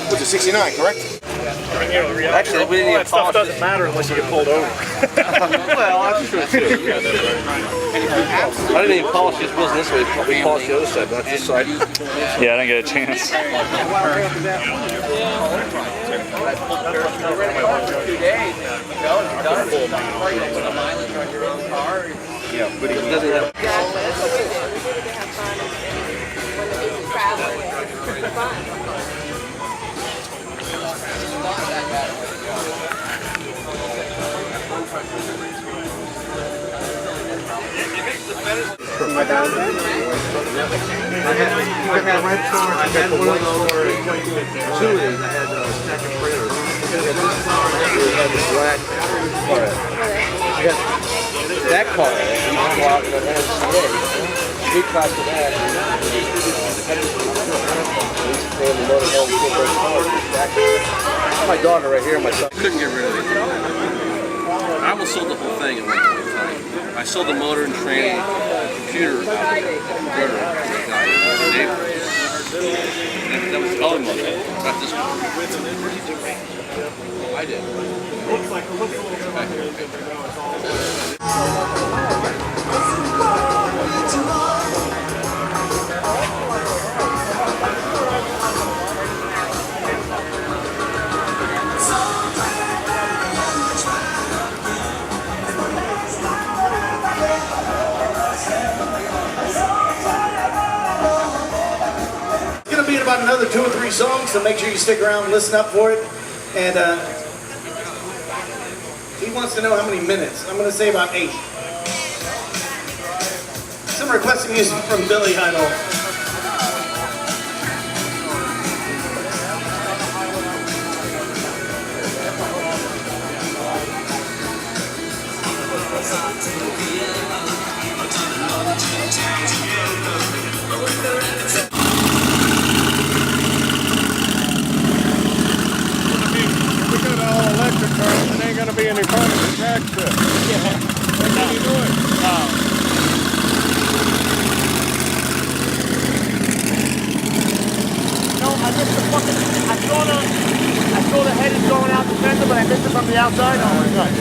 What's it, 69, correct? Actually, we didn't even stuff doesn't matter unless you get pulled over. Well, that's true too. I didn't even polish this wheels this way. We polished the other side, not this side. Yeah, I didn't get a chance. 2 days. Yeah, but it doesn't have. I had one of those, 2 of these. I had a stack of printers. We had the black car. I got that car. Street class for that. My daughter right here, my son. Couldn't get rid of it. I almost sold the whole thing at one point in time. I sold the motor and training, computer out of the converter to a guy, neighbor. That was the other motor, not this one. I did. About another 2 or 3 songs, so make sure you stick around and listen up for it. And he wants to know how many minutes. I'm going to say about 8. Some requesting music from Billy Idol. It ain't gonna be any fun in the track strip. Yeah. What can you do it? No, I missed the fucking. I saw the head is going out the fender, but I missed it from the outside. Oh my god.